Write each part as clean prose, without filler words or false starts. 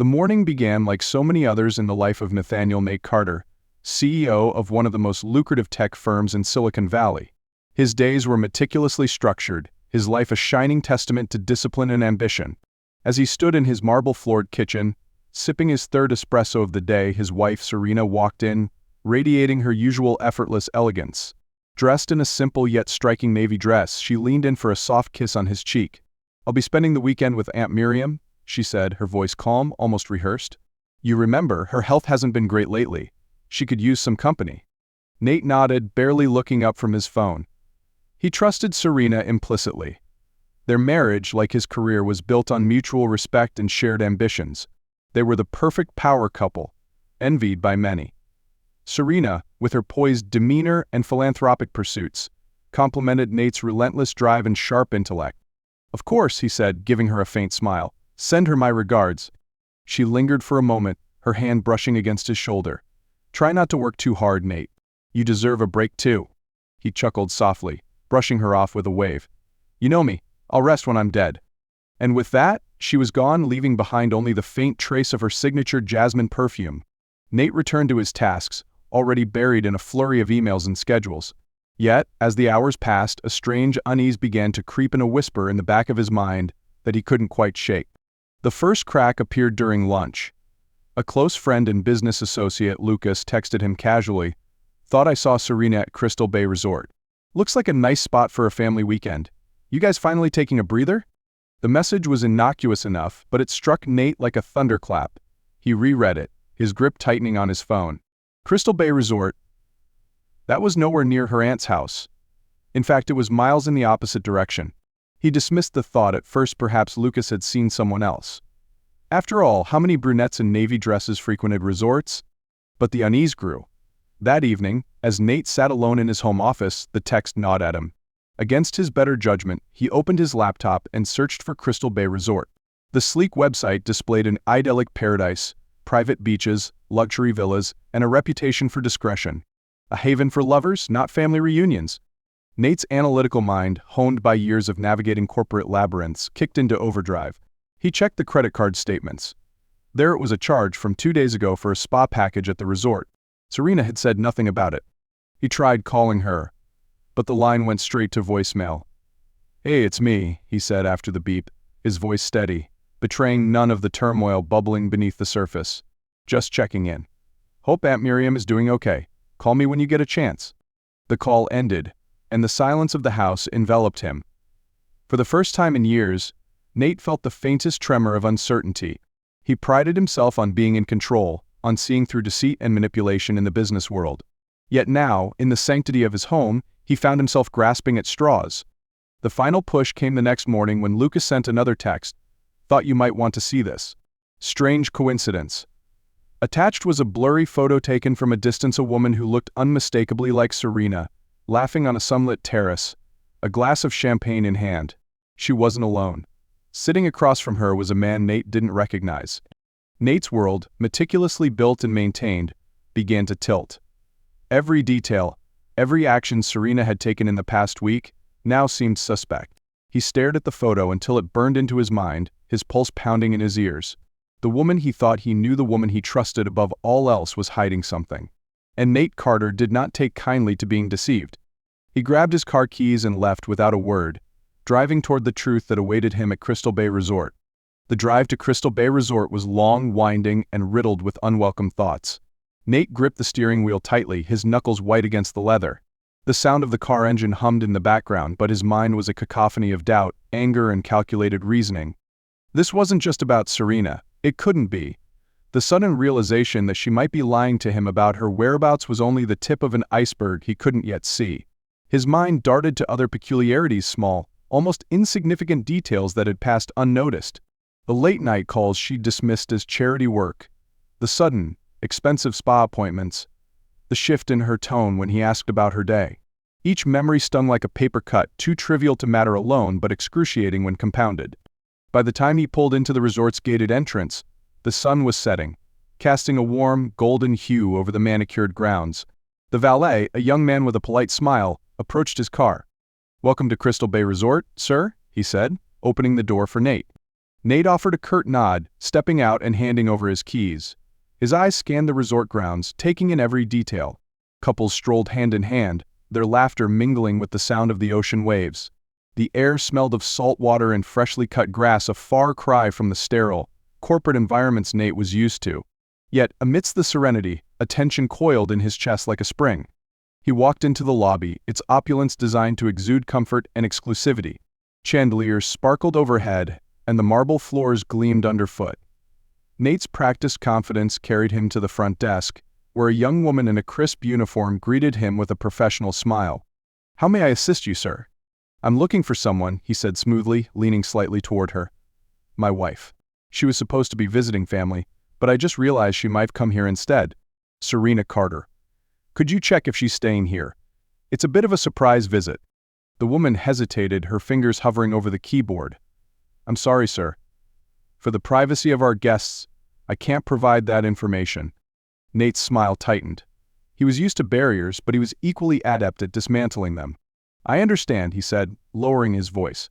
The morning began like so many others in the life of Nathaniel Nate Carter, CEO of one of the most lucrative tech firms in Silicon Valley. His days were meticulously structured, his life a shining testament to discipline and ambition. As he stood in his marble-floored kitchen, sipping his third espresso of the day, his wife Serena walked in, radiating her usual effortless elegance. Dressed in a simple yet striking navy dress, she leaned in for a soft kiss on his cheek. "I'll be spending the weekend with Aunt Miriam," she said, her voice calm, almost rehearsed. "You remember, her health hasn't been great lately. She could use some company." Nate nodded, barely looking up from his phone. He trusted Serena implicitly. Their marriage, like his career, was built on mutual respect and shared ambitions. They were the perfect power couple, envied by many. Serena, with her poised demeanor and philanthropic pursuits, complemented Nate's relentless drive and sharp intellect. "Of course," he said, giving her a faint smile. "Send her my regards." She lingered for a moment, her hand brushing against his shoulder. "Try not to work too hard, Nate. You deserve a break too." He chuckled softly, brushing her off with a wave. "You know me, I'll rest when I'm dead." And with that, she was gone, leaving behind only the faint trace of her signature jasmine perfume. Nate returned to his tasks, already buried in a flurry of emails and schedules. Yet, as the hours passed, a strange unease began to creep in, a whisper in the back of his mind that he couldn't quite shake. The first crack appeared during lunch. A close friend and business associate, Lucas, texted him casually, "Thought I saw Serena at Crystal Bay Resort. Looks like a nice spot for a family weekend. You guys finally taking a breather?" The message was innocuous enough, but it struck Nate like a thunderclap. He reread it, his grip tightening on his phone. Crystal Bay Resort. That was nowhere near her aunt's house. In fact, it was miles in the opposite direction. He dismissed the thought at first. Perhaps Lucas had seen someone else. After all, how many brunettes in navy dresses frequented resorts? But the unease grew. That evening, as Nate sat alone in his home office, the text gnawed at him. Against his better judgment, he opened his laptop and searched for Crystal Bay Resort. The sleek website displayed an idyllic paradise, private beaches, luxury villas, and a reputation for discretion. A haven for lovers, not family reunions. Nate's analytical mind, honed by years of navigating corporate labyrinths, kicked into overdrive. He checked the credit card statements. There it was, a charge from 2 days ago for a spa package at the resort. Serena had said nothing about it. He tried calling her, but the line went straight to voicemail. "Hey, it's me," he said after the beep, his voice steady, betraying none of the turmoil bubbling beneath the surface. "Just checking in. Hope Aunt Miriam is doing okay. Call me when you get a chance." The call ended, and the silence of the house enveloped him. For the first time in years, Nate felt the faintest tremor of uncertainty. He prided himself on being in control, on seeing through deceit and manipulation in the business world. Yet now, in the sanctity of his home, he found himself grasping at straws. The final push came the next morning when Lucas sent another text. "Thought you might want to see this. Strange coincidence." Attached was a blurry photo taken from a distance, a woman who looked unmistakably like Serena, laughing on a sunlit terrace, a glass of champagne in hand. She wasn't alone. Sitting across from her was a man Nate didn't recognize. Nate's world, meticulously built and maintained, began to tilt. Every detail, every action Serena had taken in the past week, now seemed suspect. He stared at the photo until it burned into his mind, his pulse pounding in his ears. The woman he thought he knew, the woman he trusted above all else, was hiding something. And Nate Carter did not take kindly to being deceived. He grabbed his car keys and left without a word, driving toward the truth that awaited him at Crystal Bay Resort. The drive to Crystal Bay Resort was long, winding, and riddled with unwelcome thoughts. Nate gripped the steering wheel tightly, his knuckles white against the leather. The sound of the car engine hummed in the background, but his mind was a cacophony of doubt, anger, and calculated reasoning. This wasn't just about Serena. It couldn't be. The sudden realization that she might be lying to him about her whereabouts was only the tip of an iceberg he couldn't yet see. His mind darted to other peculiarities, small, almost insignificant details that had passed unnoticed. The late-night calls she dismissed as charity work, the sudden, expensive spa appointments, the shift in her tone when he asked about her day. Each memory stung like a paper cut, too trivial to matter alone but excruciating when compounded. By the time he pulled into the resort's gated entrance, the sun was setting, casting a warm, golden hue over the manicured grounds. The valet, a young man with a polite smile, approached his car. "Welcome to Crystal Bay Resort, sir," he said, opening the door for Nate. Nate offered a curt nod, stepping out and handing over his keys. His eyes scanned the resort grounds, taking in every detail. Couples strolled hand in hand, their laughter mingling with the sound of the ocean waves. The air smelled of salt water and freshly cut grass, a far cry from the sterile, corporate environments Nate was used to. Yet, amidst the serenity, a tension coiled in his chest like a spring. He walked into the lobby, its opulence designed to exude comfort and exclusivity. Chandeliers sparkled overhead, and the marble floors gleamed underfoot. Nate's practiced confidence carried him to the front desk, where a young woman in a crisp uniform greeted him with a professional smile. "How may I assist you, sir?" "I'm looking for someone," he said smoothly, leaning slightly toward her. "My wife. She was supposed to be visiting family, but I just realized she might come here instead. Serena Carter. Could you check if she's staying here? It's a bit of a surprise visit." The woman hesitated, her fingers hovering over the keyboard. "I'm sorry, sir. For the privacy of our guests, I can't provide that information." Nate's smile tightened. He was used to barriers, but he was equally adept at dismantling them. "I understand," he said, lowering his voice.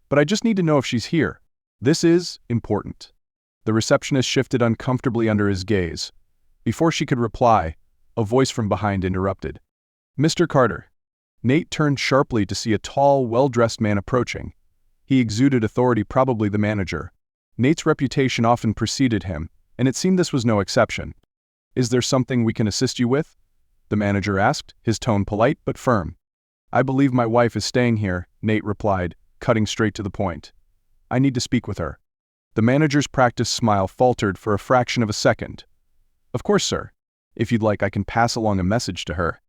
"But I just need to know if she's here. This is important." The receptionist shifted uncomfortably under his gaze. Before she could reply, a voice from behind interrupted. "Mr. Carter." Nate turned sharply to see a tall, well-dressed man approaching. He exuded authority, probably the manager. Nate's reputation often preceded him, and it seemed this was no exception. "Is there something we can assist you with?" the manager asked, his tone polite but firm. "I believe my wife is staying here," Nate replied, cutting straight to the point. "I need to speak with her." The manager's practiced smile faltered for a fraction of a second. "Of course, sir. If you'd like, I can pass along a message to her."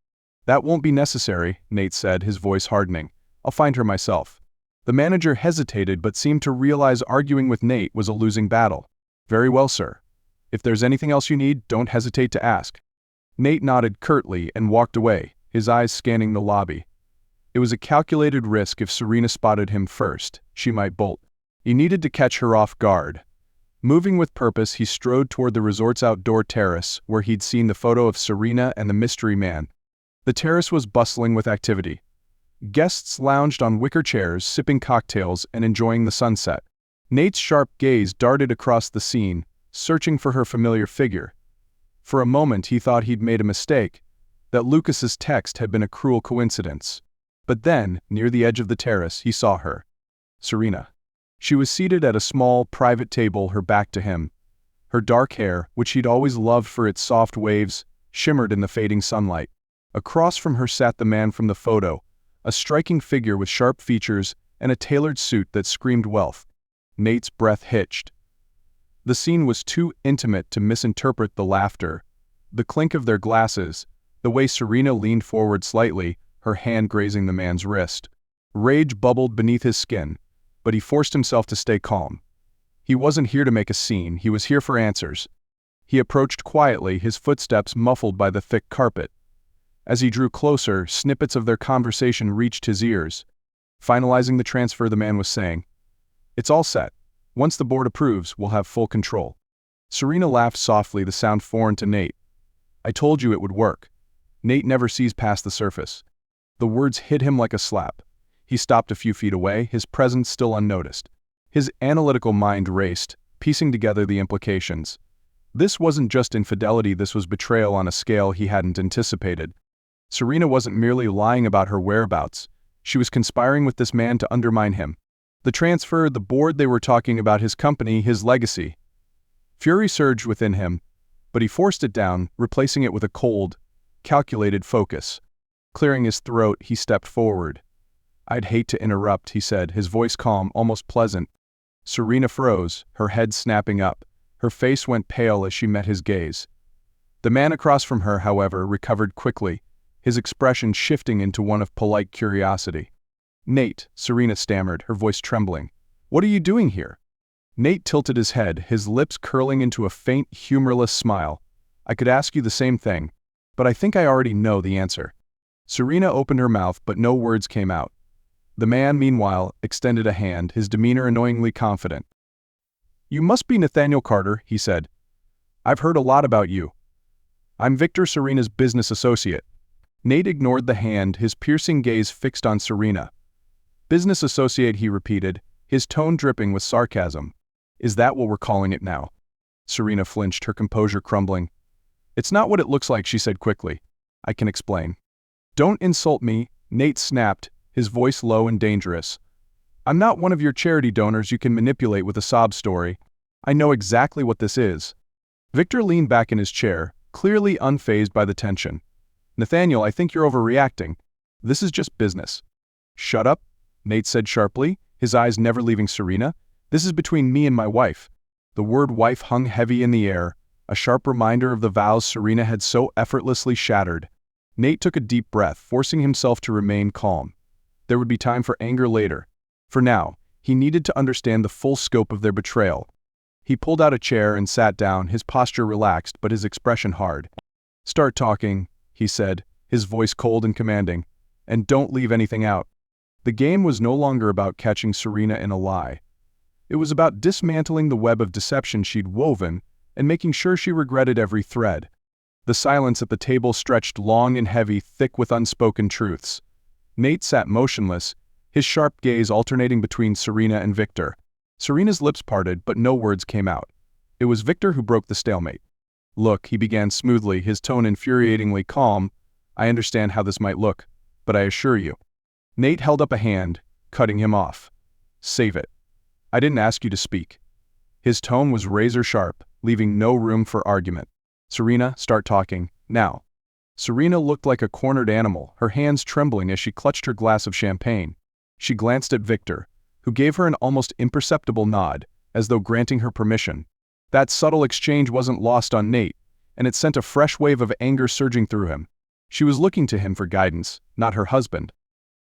"That won't be necessary," Nate said, his voice hardening. "I'll find her myself." The manager hesitated but seemed to realize arguing with Nate was a losing battle. "Very well, sir. If there's anything else you need, don't hesitate to ask." Nate nodded curtly and walked away, his eyes scanning the lobby. It was a calculated risk. If Serena spotted him first, she might bolt. He needed to catch her off guard. Moving with purpose, he strode toward the resort's outdoor terrace, where he'd seen the photo of Serena and the mystery man. The terrace was bustling with activity. Guests lounged on wicker chairs, sipping cocktails and enjoying the sunset. Nate's sharp gaze darted across the scene, searching for her familiar figure. For a moment he thought he'd made a mistake, that Lucas's text had been a cruel coincidence. But then, near the edge of the terrace, he saw her. Serena. She was seated at a small, private table, her back to him. Her dark hair, which he'd always loved for its soft waves, shimmered in the fading sunlight. Across from her sat the man from the photo, a striking figure with sharp features and a tailored suit that screamed wealth. Nate's breath hitched. The scene was too intimate to misinterpret the laughter, the clink of their glasses, the way Serena leaned forward slightly, her hand grazing the man's wrist. Rage bubbled beneath his skin, but he forced himself to stay calm. He wasn't here to make a scene, he was here for answers. He approached quietly, his footsteps muffled by the thick carpet. As he drew closer, snippets of their conversation reached his ears. Finalizing the transfer, the man was saying, "It's all set. Once the board approves, we'll have full control." Serena laughed softly, the sound foreign to Nate. "I told you it would work." Nate never sees past the surface. The words hit him like a slap. He stopped a few feet away, his presence still unnoticed. His analytical mind raced, piecing together the implications. This wasn't just infidelity, this was betrayal on a scale he hadn't anticipated. Serena wasn't merely lying about her whereabouts. She was conspiring with this man to undermine him. The transfer, the board, they were talking about his company, his legacy. Fury surged within him, but he forced it down, replacing it with a cold, calculated focus. Clearing his throat, he stepped forward. "I'd hate to interrupt," he said, his voice calm, almost pleasant. Serena froze, her head snapping up. Her face went pale as she met his gaze. The man across from her, however, recovered quickly, his expression shifting into one of polite curiosity. "Nate," Serena stammered, her voice trembling. "What are you doing here?" Nate tilted his head, his lips curling into a faint, humorless smile. "I could ask you the same thing, but I think I already know the answer." Serena opened her mouth, but no words came out. The man, meanwhile, extended a hand, his demeanor annoyingly confident. "You must be Nathaniel Carter," he said. "I've heard a lot about you." "I'm Victor, Serena's business associate." Nate ignored the hand, his piercing gaze fixed on Serena. "Business associate," he repeated, his tone dripping with sarcasm. Is that what we're calling it now? Serena flinched, her composure crumbling. It's not what it looks like, she said quickly. I can explain. Don't insult me, Nate snapped, his voice low and dangerous. I'm not one of your charity donors you can manipulate with a sob story. I know exactly what this is. Victor leaned back in his chair, clearly unfazed by the tension. Nathaniel, I think you're overreacting. This is just business. Shut up, Nate said sharply, his eyes never leaving Serena. This is between me and my wife. The word wife hung heavy in the air, a sharp reminder of the vows Serena had so effortlessly shattered. Nate took a deep breath, forcing himself to remain calm. There would be time for anger later. For now, he needed to understand the full scope of their betrayal. He pulled out a chair and sat down, his posture relaxed but his expression hard. Start talking, he said, his voice cold and commanding, and don't leave anything out. The game was no longer about catching Serena in a lie. It was about dismantling the web of deception she'd woven and making sure she regretted every thread. The silence at the table stretched long and heavy, thick with unspoken truths. Nate sat motionless, his sharp gaze alternating between Serena and Victor. Serena's lips parted, but no words came out. It was Victor who broke the stalemate. Look, he began smoothly, his tone infuriatingly calm. I understand how this might look, but I assure you. Nate held up a hand, cutting him off. Save it. I didn't ask you to speak. His tone was razor sharp, leaving no room for argument. Serena, start talking, now. Serena looked like a cornered animal, her hands trembling as she clutched her glass of champagne. She glanced at Victor, who gave her an almost imperceptible nod, as though granting her permission. That subtle exchange wasn't lost on Nate, and it sent a fresh wave of anger surging through him. She was looking to him for guidance, not her husband.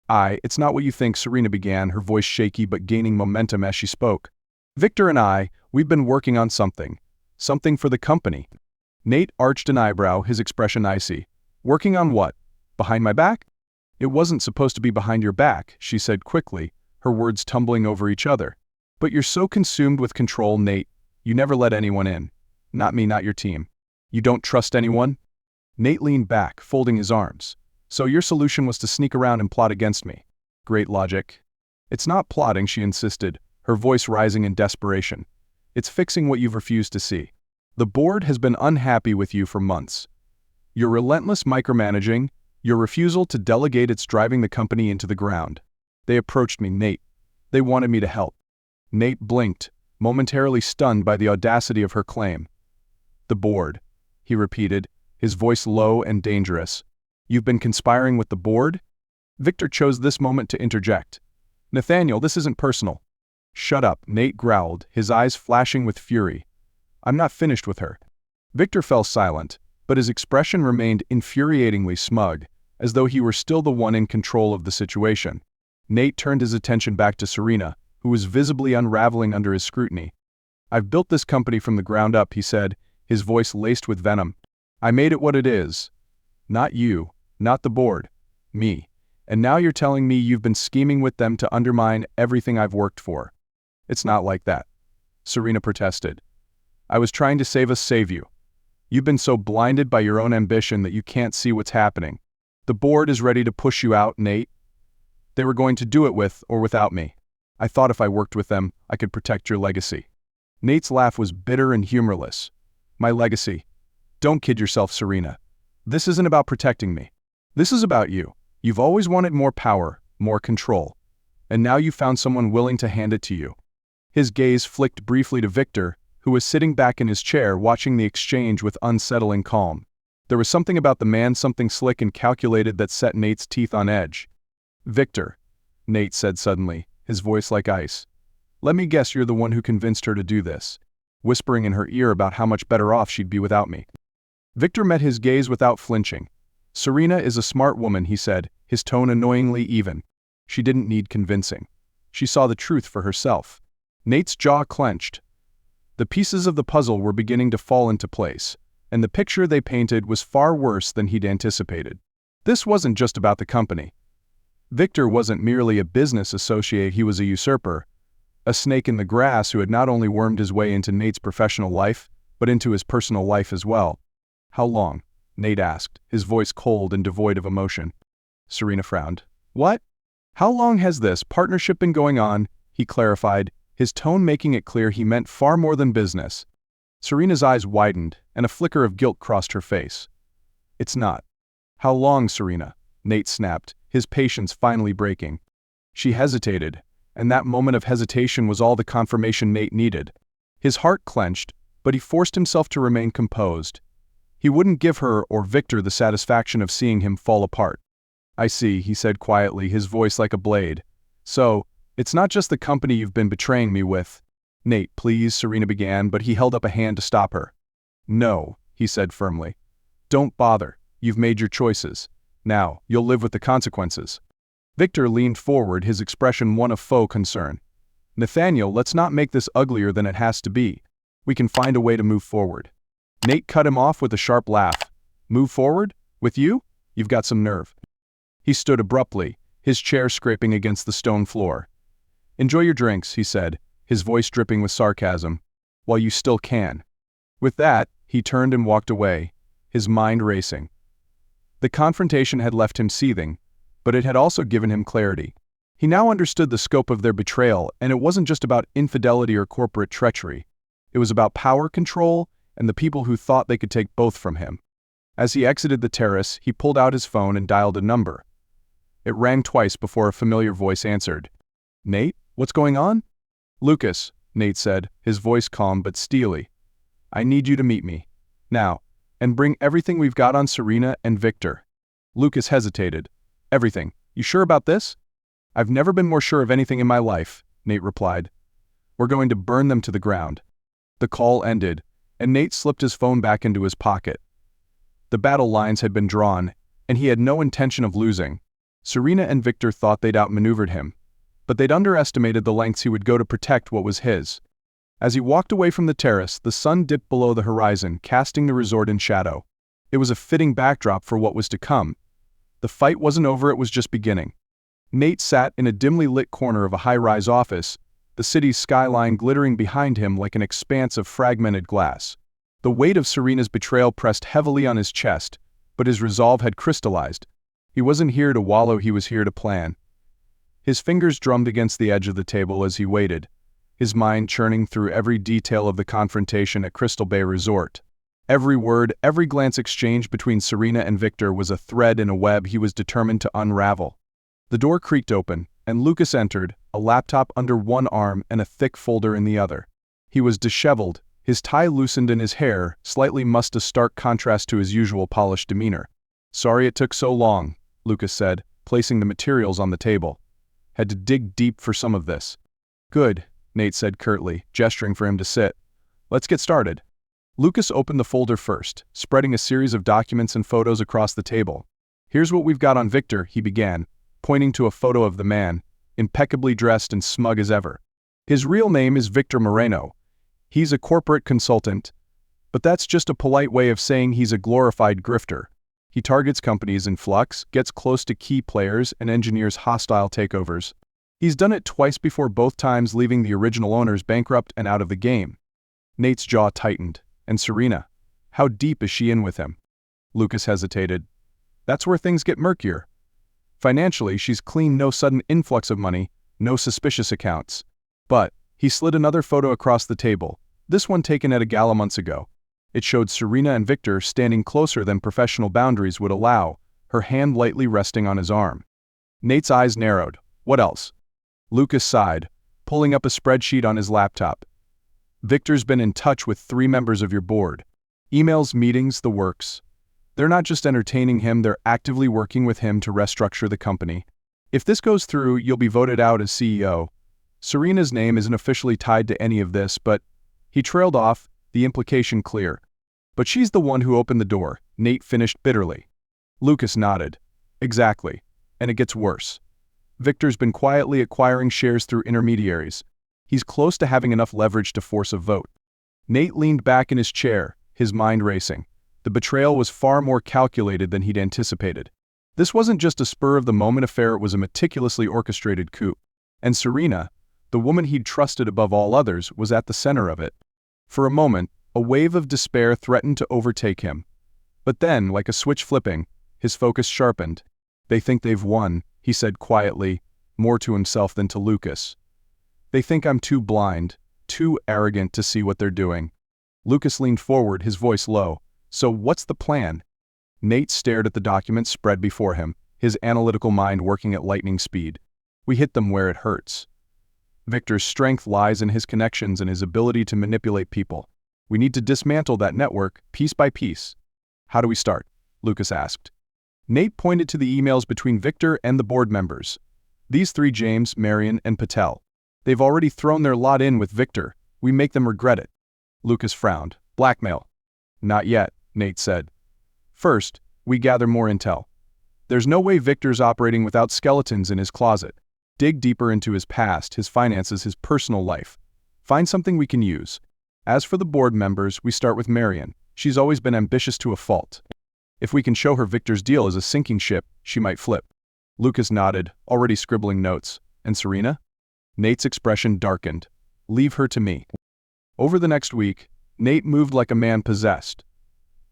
It's not what you think, Serena began, her voice shaky but gaining momentum as she spoke. Victor and we've been working on something. Something for the company. Nate arched an eyebrow, his expression icy. Working on what? Behind my back? It wasn't supposed to be behind your back, she said quickly, her words tumbling over each other. But you're so consumed with control, Nate. You never let anyone in. Not me, not your team. You don't trust anyone? Nate leaned back, folding his arms. So your solution was to sneak around and plot against me. Great logic. It's not plotting, she insisted, her voice rising in desperation. It's fixing what you've refused to see. The board has been unhappy with you for months. Your relentless micromanaging, your refusal to delegate, it's driving the company into the ground. They approached me, Nate. They wanted me to help. Nate blinked, momentarily stunned by the audacity of her claim. The board, he repeated, his voice low and dangerous. You've been conspiring with the board? Victor chose this moment to interject. Nathaniel, this isn't personal. Shut up, Nate growled, his eyes flashing with fury. I'm not finished with her. Victor fell silent, but his expression remained infuriatingly smug, as though he were still the one in control of the situation. Nate turned his attention back to Serena, who was visibly unraveling under his scrutiny. I've built this company from the ground up, he said, his voice laced with venom. I made it what it is. Not you, not the board, me. And now you're telling me you've been scheming with them to undermine everything I've worked for. It's not like that, Serena protested. I was trying to save you. You've been so blinded by your own ambition that you can't see what's happening. The board is ready to push you out, Nate. They were going to do it with or without me. I thought if I worked with them, I could protect your legacy. Nate's laugh was bitter and humorless. My legacy. Don't kid yourself, Serena. This isn't about protecting me. This is about you. You've always wanted more power, more control. And now you've found someone willing to hand it to you. His gaze flicked briefly to Victor, who was sitting back in his chair watching the exchange with unsettling calm. There was something about the man, something slick and calculated, that set Nate's teeth on edge. Victor, Nate said suddenly, his voice like ice. Let me guess you're the one who convinced her to do this, whispering in her ear about how much better off she'd be without me. Victor met his gaze without flinching. Serena is a smart woman, he said, his tone annoyingly even. She didn't need convincing. She saw the truth for herself. Nate's jaw clenched. The pieces of the puzzle were beginning to fall into place, and the picture they painted was far worse than he'd anticipated. This wasn't just about the company. Victor wasn't merely a business associate, he was a usurper, a snake in the grass who had not only wormed his way into Nate's professional life, but into his personal life as well. How long? Nate asked, his voice cold and devoid of emotion. Serena frowned. What? How long has this partnership been going on? He clarified, his tone making it clear he meant far more than business. Serena's eyes widened, and a flicker of guilt crossed her face. "It's not." "How long, Serena?" Nate snapped, his patience finally breaking. She hesitated, and that moment of hesitation was all the confirmation Nate needed. His heart clenched, but he forced himself to remain composed. He wouldn't give her or Victor the satisfaction of seeing him fall apart. "I see," he said quietly, his voice like a blade. "So, it's not just the company you've been betraying me with." "Nate, please," Serena began, but he held up a hand to stop her. "No," he said firmly. "Don't bother. You've made your choices. Now, you'll live with the consequences." Victor leaned forward, his expression one of faux concern. "Nathaniel, let's not make this uglier than it has to be. We can find a way to move forward." Nate cut him off with a sharp laugh. "Move forward? With you? You've got some nerve." He stood abruptly, his chair scraping against the stone floor. "Enjoy your drinks," he said, his voice dripping with sarcasm, "while you still can." With that, he turned and walked away, his mind racing. The confrontation had left him seething, but it had also given him clarity. He now understood the scope of their betrayal, and it wasn't just about infidelity or corporate treachery. It was about power control and the people who thought they could take both from him. As he exited the terrace, he pulled out his phone and dialed a number. It rang twice before a familiar voice answered. "Nate, what's going on?" "Lucas," Nate said, his voice calm but steely. "I need you to meet me. Now. And bring everything we've got on Serena and Victor." Lucas hesitated. "Everything. You sure about this?" "I've never been more sure of anything in my life," Nate replied. "We're going to burn them to the ground." The call ended, and Nate slipped his phone back into his pocket. The battle lines had been drawn, and he had no intention of losing. Serena and Victor thought they'd outmaneuvered him, but they'd underestimated the lengths he would go to protect what was his. As he walked away from the terrace, the sun dipped below the horizon, casting the resort in shadow. It was a fitting backdrop for what was to come. The fight wasn't over, it was just beginning. Nate sat in a dimly lit corner of a high-rise office, the city's skyline glittering behind him like an expanse of fragmented glass. The weight of Serena's betrayal pressed heavily on his chest, but his resolve had crystallized. He wasn't here to wallow, he was here to plan. His fingers drummed against the edge of the table as he waited, his mind churning through every detail of the confrontation at Crystal Bay Resort. Every word, every glance exchanged between Serena and Victor was a thread in a web he was determined to unravel. The door creaked open, and Lucas entered, a laptop under one arm and a thick folder in the other. He was disheveled, his tie loosened and his hair, slightly mussed, a stark contrast to his usual polished demeanor. "Sorry it took so long," Lucas said, placing the materials on the table. "Had to dig deep for some of this." "Good," Nate said curtly, gesturing for him to sit. "Let's get started." Lucas opened the folder first, spreading a series of documents and photos across the table. "Here's what we've got on Victor," he began, pointing to a photo of the man, impeccably dressed and smug as ever. "His real name is Victor Moreno. He's a corporate consultant, but that's just a polite way of saying he's a glorified grifter. He targets companies in flux, gets close to key players, and engineers hostile takeovers. He's done it twice before, both times leaving the original owners bankrupt and out of the game." Nate's jaw tightened. "And Serena? How deep is she in with him?" Lucas hesitated. "That's where things get murkier. Financially, she's clean, no sudden influx of money, no suspicious accounts. But," he slid another photo across the table, this one taken at a gala months ago. It showed Serena and Victor standing closer than professional boundaries would allow, her hand lightly resting on his arm. Nate's eyes narrowed. "What else?" Lucas sighed, pulling up a spreadsheet on his laptop. "Victor's been in touch with 3 members of your board. Emails, meetings, the works. They're not just entertaining him, they're actively working with him to restructure the company. If this goes through, you'll be voted out as CEO. Serena's name isn't officially tied to any of this, but..." He trailed off, the implication clear. "But she's the one who opened the door," Nate finished bitterly. Lucas nodded. "Exactly. And it gets worse. Victor's been quietly acquiring shares through intermediaries. He's close to having enough leverage to force a vote." Nate leaned back in his chair, his mind racing. The betrayal was far more calculated than he'd anticipated. This wasn't just a spur-of-the-moment affair, it was a meticulously orchestrated coup. And Serena, the woman he'd trusted above all others, was at the center of it. For a moment, a wave of despair threatened to overtake him. But then, like a switch flipping, his focus sharpened. "They think they've won," he said quietly, more to himself than to Lucas. They think I'm too blind, too arrogant to see what they're doing. Lucas leaned forward, his voice low. So what's the plan? Nate stared at the document spread before him, his analytical mind working at lightning speed. We hit them where it hurts. Victor's strength lies in his connections and his ability to manipulate people. We need to dismantle that network, piece by piece. How do we start? Lucas asked. Nate pointed to the emails between Victor and the board members. These three, James, Marion, and Patel. They've already thrown their lot in with Victor. We make them regret it. Lucas frowned. Blackmail. Not yet, Nate said. First, we gather more intel. There's no way Victor's operating without skeletons in his closet. Dig deeper into his past, his finances, his personal life. Find something we can use. As for the board members, we start with Marion. She's always been ambitious to a fault. If we can show her Victor's deal is a sinking ship, she might flip. Lucas nodded, already scribbling notes. And Serena? Nate's expression darkened. Leave her to me. Over the next week, Nate moved like a man possessed.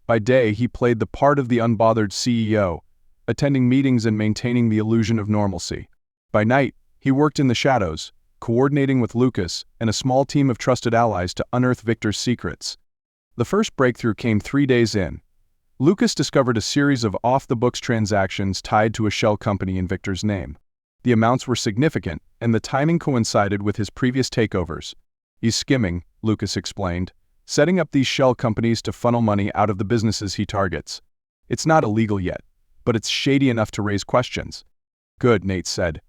By day, he played the part of the unbothered CEO, attending meetings and maintaining the illusion of normalcy. By night, he worked in the shadows, coordinating with Lucas and a small team of trusted allies to unearth Victor's secrets. The first breakthrough came 3 days in. Lucas discovered a series of off-the-books transactions tied to a shell company in Victor's name. The amounts were significant, and the timing coincided with his previous takeovers. He's skimming, Lucas explained, setting up these shell companies to funnel money out of the businesses he targets. It's not illegal yet, but it's shady enough to raise questions. Good, Nate said.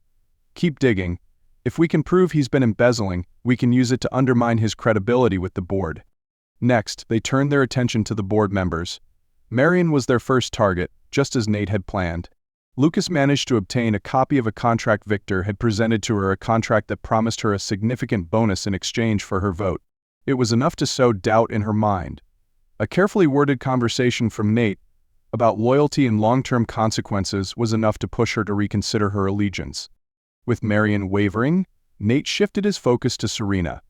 Keep digging. If we can prove he's been embezzling, we can use it to undermine his credibility with the board. Next, they turned their attention to the board members. Marion was their first target, just as Nate had planned. Lucas managed to obtain a copy of a contract Victor had presented to her, a contract that promised her a significant bonus in exchange for her vote. It was enough to sow doubt in her mind. A carefully worded conversation from Nate about loyalty and long-term consequences was enough to push her to reconsider her allegiance. With Marion wavering, Nate shifted his focus to Serena.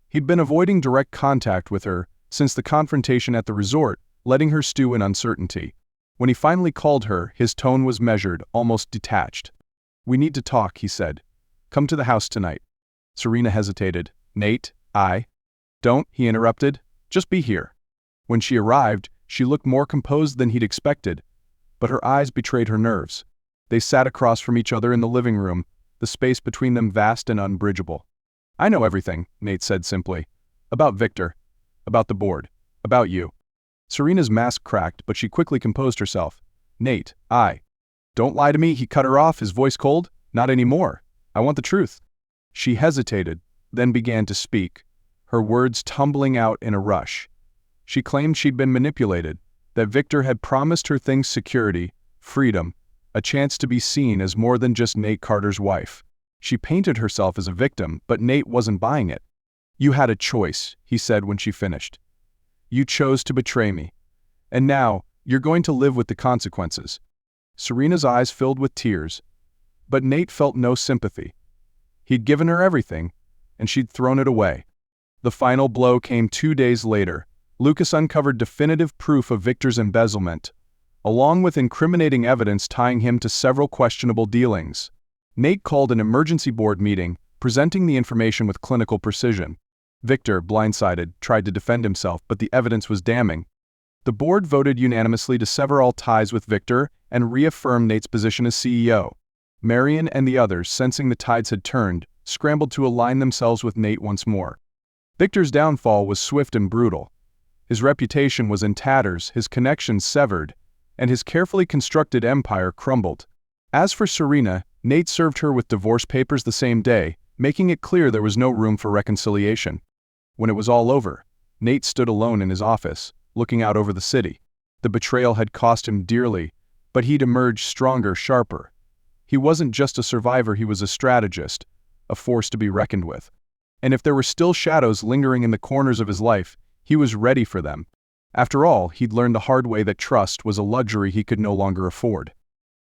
He'd been avoiding direct contact with her since the confrontation at the resort, letting her stew in uncertainty. When he finally called her, his tone was measured, almost detached. We need to talk, he said. Come to the house tonight. Serena hesitated. Nate, Don't, he interrupted. Just be here. When she arrived, she looked more composed than he'd expected, but her eyes betrayed her nerves. They sat across from each other in the living room, the space between them vast and unbridgeable. I know everything, Nate said simply. About Victor. About the board. About you. Serena's mask cracked, but she quickly composed herself. Nate, Don't lie to me, he cut her off, his voice cold. Not anymore. I want the truth. She hesitated, then began to speak, her words tumbling out in a rush. She claimed she'd been manipulated, that Victor had promised her things: security, freedom, a chance to be seen as more than just Nate Carter's wife. She painted herself as a victim, but Nate wasn't buying it. You had a choice, he said when she finished. You chose to betray me. And now, you're going to live with the consequences. Serena's eyes filled with tears. But Nate felt no sympathy. He'd given her everything, and she'd thrown it away. The final blow came 2 days later. Lucas uncovered definitive proof of Victor's embezzlement, along with incriminating evidence tying him to several questionable dealings. Nate called an emergency board meeting, presenting the information with clinical precision. Victor, blindsided, tried to defend himself, but the evidence was damning. The board voted unanimously to sever all ties with Victor and reaffirm Nate's position as CEO. Marion and the others, sensing the tides had turned, scrambled to align themselves with Nate once more. Victor's downfall was swift and brutal. His reputation was in tatters, his connections severed, and his carefully constructed empire crumbled. As for Serena, Nate served her with divorce papers the same day, making it clear there was no room for reconciliation. When it was all over, Nate stood alone in his office, looking out over the city. The betrayal had cost him dearly, but he'd emerged stronger, sharper. He wasn't just a survivor, he was a strategist, a force to be reckoned with. And if there were still shadows lingering in the corners of his life, he was ready for them. After all, he'd learned the hard way that trust was a luxury he could no longer afford.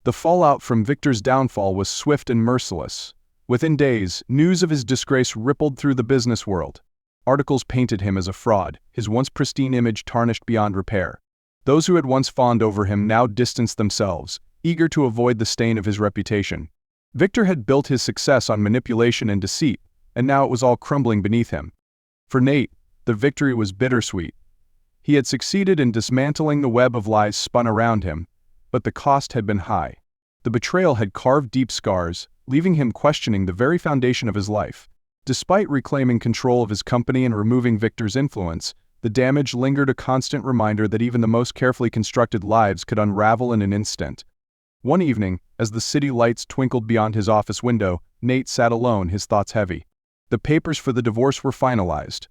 The fallout from Victor's downfall was swift and merciless. Within days, news of his disgrace rippled through the business world. Articles painted him as a fraud, his once pristine image tarnished beyond repair. Those who had once fawned over him now distanced themselves, eager to avoid the stain of his reputation. Victor had built his success on manipulation and deceit, and now it was all crumbling beneath him. For Nate, the victory was bittersweet. He had succeeded in dismantling the web of lies spun around him, but the cost had been high. The betrayal had carved deep scars, leaving him questioning the very foundation of his life. Despite reclaiming control of his company and removing Victor's influence, the damage lingered, a constant reminder that even the most carefully constructed lives could unravel in an instant. One evening, as the city lights twinkled beyond his office window, Nate sat alone, his thoughts heavy. The papers for the divorce were finalized.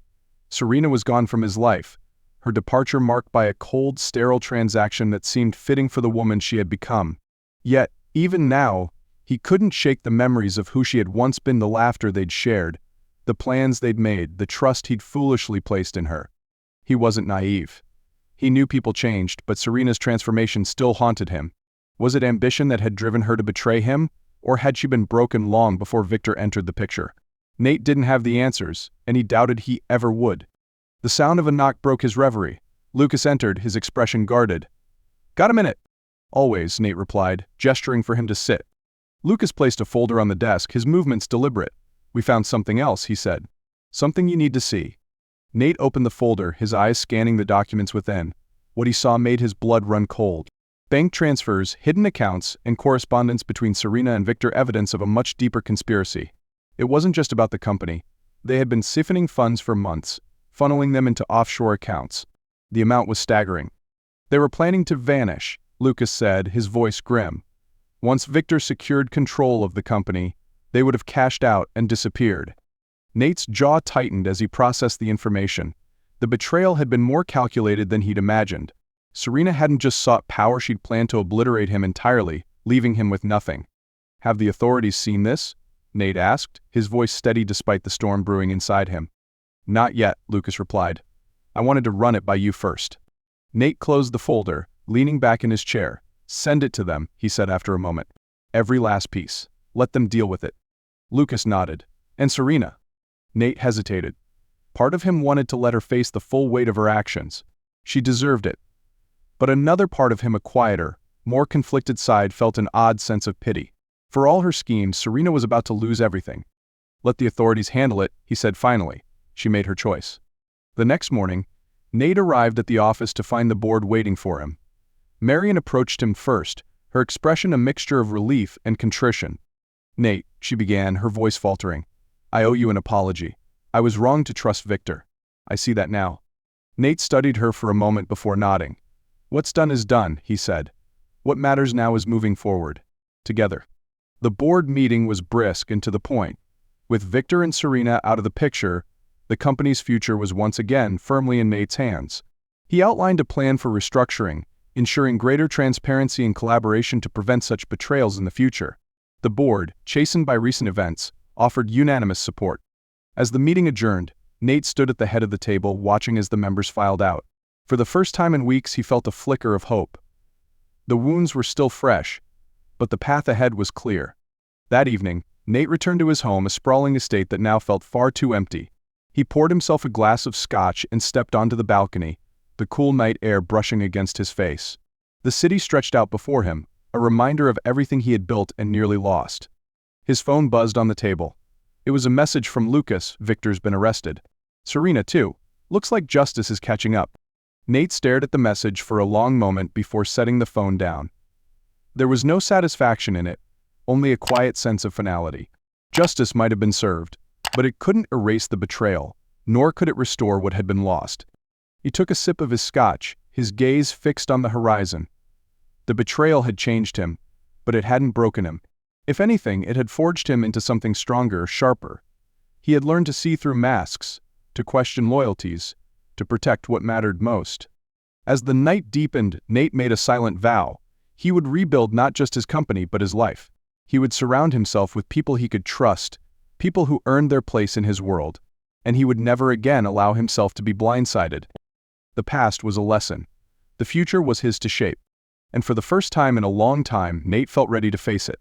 Serena was gone from his life, her departure marked by a cold, sterile transaction that seemed fitting for the woman she had become. Yet, even now, he couldn't shake the memories of who she had once been, the laughter they'd shared, the plans they'd made, the trust he'd foolishly placed in her. He wasn't naive. He knew people changed, but Serena's transformation still haunted him. Was it ambition that had driven her to betray him, or had she been broken long before Victor entered the picture? Nate didn't have the answers, and he doubted he ever would. The sound of a knock broke his reverie. Lucas entered, his expression guarded. "Got a minute?" "Always," Nate replied, gesturing for him to sit. Lucas placed a folder on the desk, his movements deliberate. "We found something else," he said. "Something you need to see." Nate opened the folder, his eyes scanning the documents within. What he saw made his blood run cold. Bank transfers, hidden accounts, and correspondence between Serena and Victor, evidence of a much deeper conspiracy. It wasn't just about the company. They had been siphoning funds for months, funneling them into offshore accounts. The amount was staggering. "They were planning to vanish," Lucas said, his voice grim. "Once Victor secured control of the company, they would have cashed out and disappeared." Nate's jaw tightened as he processed the information. The betrayal had been more calculated than he'd imagined. Serena hadn't just sought power, she'd planned to obliterate him entirely, leaving him with nothing. "Have the authorities seen this?" Nate asked, his voice steady despite the storm brewing inside him. "Not yet," Lucas replied. "I wanted to run it by you first." Nate closed the folder, leaning back in his chair. "Send it to them," he said after a moment. "Every last piece. Let them deal with it." Lucas nodded. "And Serena?" Nate hesitated. Part of him wanted to let her face the full weight of her actions. She deserved it. But another part of him, a quieter, more conflicted side, felt an odd sense of pity. For all her schemes, Serena was about to lose everything. "Let the authorities handle it," he said finally. She made her choice. The next morning, Nate arrived at the office to find the board waiting for him. Marion approached him first, her expression a mixture of relief and contrition. "Nate," she began, her voice faltering, "I owe you an apology. I was wrong to trust Victor. I see that now." Nate studied her for a moment before nodding. "What's done is done," he said. "What matters now is moving forward. Together." The board meeting was brisk and to the point. With Victor and Serena out of the picture, the company's future was once again firmly in Nate's hands. He outlined a plan for restructuring, ensuring greater transparency and collaboration to prevent such betrayals in the future. The board, chastened by recent events, offered unanimous support. As the meeting adjourned, Nate stood at the head of the table, watching as the members filed out. For the first time in weeks, he felt a flicker of hope. The wounds were still fresh, but the path ahead was clear. That evening, Nate returned to his home, a sprawling estate that now felt far too empty. He poured himself a glass of scotch and stepped onto the balcony, the cool night air brushing against his face. The city stretched out before him, a reminder of everything he had built and nearly lost. His phone buzzed on the table. It was a message from Lucas. "Victor's been arrested. Serena, too. Looks like justice is catching up." Nate stared at the message for a long moment before setting the phone down. There was no satisfaction in it, only a quiet sense of finality. Justice might have been served, but it couldn't erase the betrayal, nor could it restore what had been lost. He took a sip of his scotch, his gaze fixed on the horizon. The betrayal had changed him, but it hadn't broken him. If anything, it had forged him into something stronger, sharper. He had learned to see through masks, to question loyalties, to protect what mattered most. As the night deepened, Nate made a silent vow. He would rebuild not just his company but his life. He would surround himself with people he could trust, people who earned their place in his world, and he would never again allow himself to be blindsided. The past was a lesson. The future was his to shape. And for the first time in a long time, Nate felt ready to face it.